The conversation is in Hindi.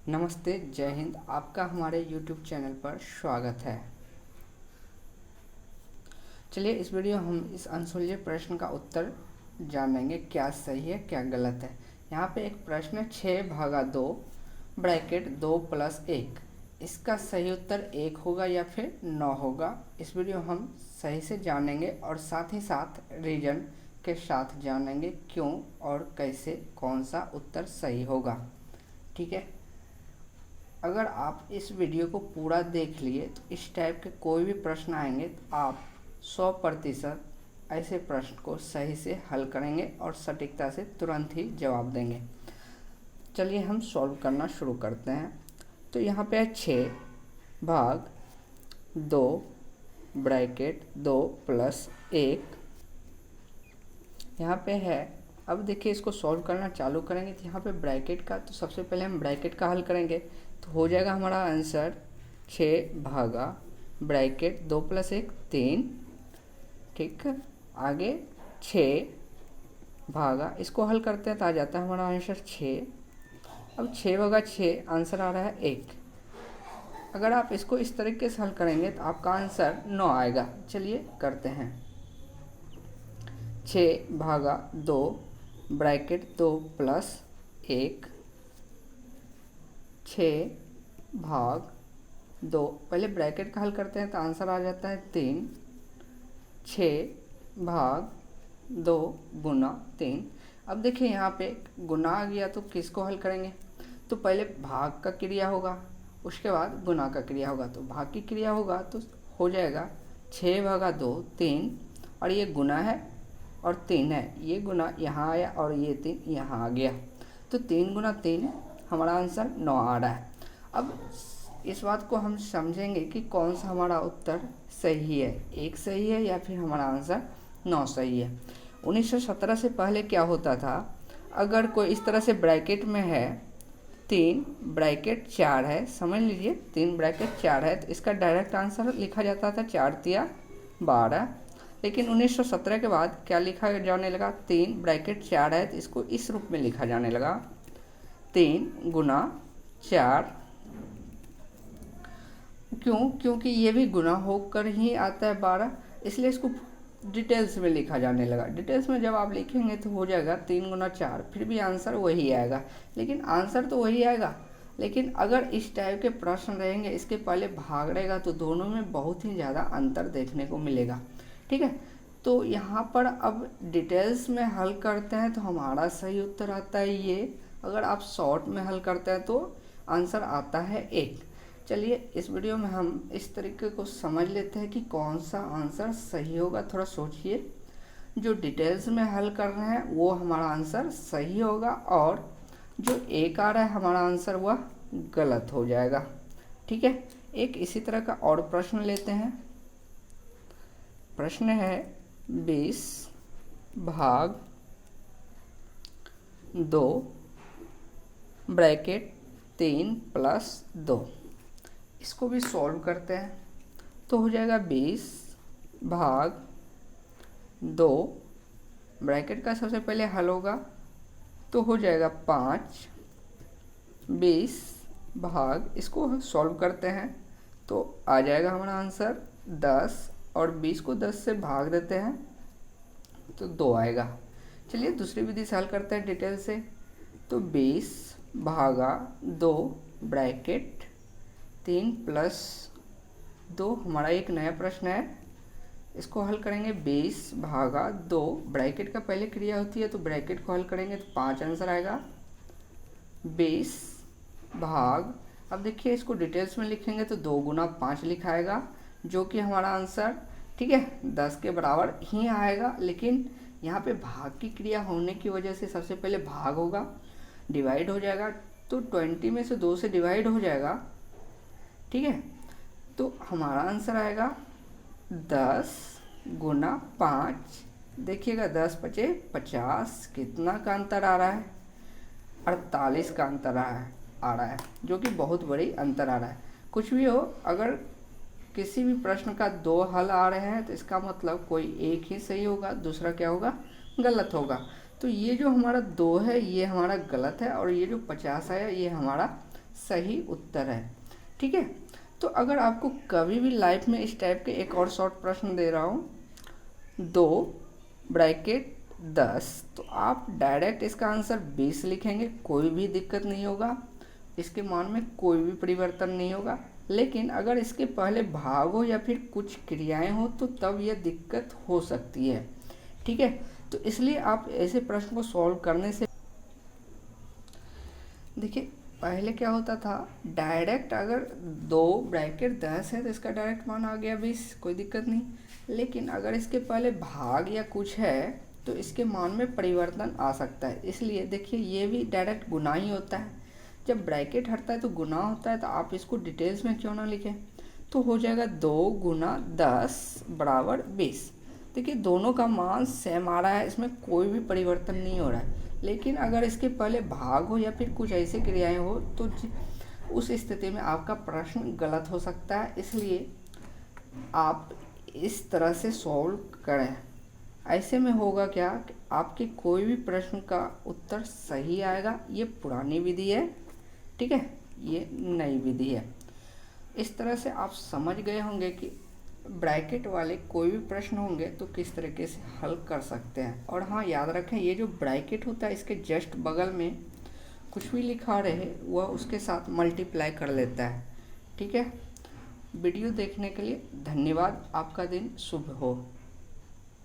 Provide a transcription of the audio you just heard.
नमस्ते, जय हिंद। आपका हमारे YouTube चैनल पर स्वागत है। चलिए इस वीडियो हम इस अनसुलझे प्रश्न का उत्तर जानेंगे, क्या सही है क्या गलत है। यहाँ पे एक प्रश्न है 6/2 ब्रैकेट 2 + 1। इसका सही उत्तर 1 होगा या फिर 9 होगा। इस वीडियो हम सही से जानेंगे और साथ ही साथ रीजन के साथ जानेंगे क्यों और कैसे कौन सा उत्तर सही होगा। ठीक है, अगर आप इस वीडियो को पूरा देख लिए तो इस टाइप के कोई भी प्रश्न आएंगे तो आप 100% ऐसे प्रश्न को सही से हल करेंगे और सटीकता से तुरंत ही जवाब देंगे। चलिए हम सॉल्व करना शुरू करते हैं। तो यहाँ पे है 6/2 ब्रैकेट 2 + 1। यहाँ पे है, अब देखिए इसको सॉल्व करना चालू करेंगे तो यहाँ पे ब्रैकेट का, तो सबसे पहले हम ब्रैकेट का हल करेंगे तो हो जाएगा हमारा आंसर 6 ब्रैकेट 2 + 1 3। ठीक है, आगे 6 इसको हल करते हैं तो आ जाता है हमारा आंसर 6। अब 6/6 आंसर आ रहा है 1। अगर आप इसको इस तरीके से हल करेंगे तो आपका आंसर 9 आएगा। चलिए करते हैं। 6/2 ब्रैकेट 2 + 1 6/2, पहले ब्रैकेट का हल करते हैं तो आंसर आ जाता है 3। 6/2 गुना 3। अब देखिए यहाँ पे गुना आ गया तो किसको हल करेंगे, तो पहले भाग का क्रिया होगा, उसके बाद गुना का क्रिया होगा। तो भाग की क्रिया होगा तो हो जाएगा 6/2 3, और ये गुना है और 3 है, ये गुना यहाँ आया और ये 3 यहाँ आ गया, तो 3 गुना 3 हमारा आंसर 9 आ रहा है। अब इस बात को हम समझेंगे कि कौन सा हमारा उत्तर सही है, 1 सही है या फिर हमारा आंसर 9 सही है। 1917 से पहले क्या होता था, अगर कोई इस तरह से ब्रैकेट में है 3 ब्रैकेट 4 है, समझ लीजिए 3 ब्रैकेट 4 है, तो इसका डायरेक्ट आंसर लिखा जाता था 4×3 12। लेकिन 1917 के बाद क्या लिखा जाने लगा, 3 ब्रैकेट 4 है तो इसको इस रूप में लिखा जाने लगा 3 गुना 4। क्यों? क्योंकि ये भी गुना होकर ही आता है 12, इसलिए इसको डिटेल्स में लिखा जाने लगा। डिटेल्स में जब आप लिखेंगे तो हो जाएगा 3 गुना 4, फिर भी आंसर वही आएगा। लेकिन आंसर तो वही आएगा, लेकिन अगर इस टाइप के प्रश्न रहेंगे, इसके पहले भाग रहेगा, तो दोनों में बहुत ही ज़्यादा अंतर देखने को मिलेगा। ठीक है, तो यहाँ पर अब डिटेल्स में हल करते हैं तो हमारा सही उत्तर आता है ये। अगर आप शॉर्ट में हल करते हैं तो आंसर आता है 1। चलिए इस वीडियो में हम इस तरीके को समझ लेते हैं कि कौन सा आंसर सही होगा। थोड़ा सोचिए, जो डिटेल्स में हल कर रहे हैं वो हमारा आंसर सही होगा, और जो 1 आ रहा है हमारा आंसर वह गलत हो जाएगा। ठीक है, एक इसी तरह का और प्रश्न लेते हैं। प्रश्न है 20/2 ब्रैकेट 3 + 2। इसको भी सॉल्व करते हैं तो हो जाएगा 20/2 ब्रैकेट का सबसे पहले हल होगा तो हो जाएगा 5। 20 भाग, इसको सॉल्व करते हैं तो आ जाएगा हमारा आंसर 10, और 20 को 10 से भाग देते हैं तो 2 आएगा। चलिए दूसरी विधि से हल करते हैं डिटेल से। तो 20/2 ब्रैकेट 3 + 2, हमारा एक नया प्रश्न है, इसको हल करेंगे। 20/2 ब्रैकेट का पहले क्रिया होती है तो ब्रैकेट को हल करेंगे तो 5 आंसर आएगा। 20 भाग, अब देखिए इसको डिटेल्स में लिखेंगे तो 2 गुना 5 लिखाएगा, जो कि हमारा आंसर, ठीक है, 10 के बराबर ही आएगा। लेकिन यहाँ पे भाग की क्रिया होने की वजह से सबसे पहले भाग होगा, डिवाइड हो जाएगा, तो 20 में से 2 से डिवाइड हो जाएगा। ठीक है, तो हमारा आंसर आएगा 10 गुना 5। देखिएगा 10 × 5 = 50, कितना का अंतर आ रहा है, 48 का अंतर आ रहा है, जो कि बहुत बड़ी अंतर आ रहा है। कुछ भी हो, अगर किसी भी प्रश्न का 2 हल आ रहे हैं तो इसका मतलब कोई एक ही सही होगा, दूसरा क्या होगा, गलत होगा। तो ये जो हमारा 2 है ये हमारा गलत है, और ये जो 50 है ये हमारा सही उत्तर है। ठीक है, तो अगर आपको कभी भी लाइफ में इस टाइप के एक और शॉर्ट प्रश्न दे रहा हूँ, 2 ब्रैकेट 10, तो आप डायरेक्ट इसका आंसर 20 लिखेंगे, कोई भी दिक्कत नहीं होगा, इसके मान में कोई भी परिवर्तन नहीं होगा। लेकिन अगर इसके पहले भाग हो या फिर कुछ क्रियाएं हो तो तब यह दिक्कत हो सकती है। ठीक है, तो इसलिए आप ऐसे प्रश्न को सॉल्व करने से देखिए, पहले क्या होता था, डायरेक्ट अगर 2 ब्रैकेट 10 है तो इसका डायरेक्ट मान आ गया 20, कोई दिक्कत नहीं। लेकिन अगर इसके पहले भाग या कुछ है तो इसके मान में परिवर्तन आ सकता है। इसलिए देखिए, ये भी डायरेक्ट गुना ही होता है। जब ब्रैकेट हटता है तो गुना होता है, तो आप इसको डिटेल्स में क्यों ना लिखें, तो हो जाएगा 2 गुना 10 बराबर 20। देखिए, दोनों का मान सेम आ रहा है, इसमें कोई भी परिवर्तन नहीं हो रहा है। लेकिन अगर इसके पहले भाग हो या फिर कुछ ऐसी क्रियाएं हो तो उस स्थिति में आपका प्रश्न गलत हो सकता है। इसलिए आप इस तरह से सॉल्व करें। ऐसे में होगा क्या कि आपके कोई भी प्रश्न का उत्तर सही आएगा। ये पुरानी विधि है, ठीक है, ये नई विधि है। इस तरह से आप समझ गए होंगे कि ब्रैकेट वाले कोई भी प्रश्न होंगे तो किस तरीके से हल कर सकते हैं। और हाँ, याद रखें, ये जो ब्रैकेट होता है इसके जस्ट बगल में कुछ भी लिखा रहे वह उसके साथ मल्टीप्लाई कर लेता है। ठीक है, वीडियो देखने के लिए धन्यवाद। आपका दिन शुभ हो।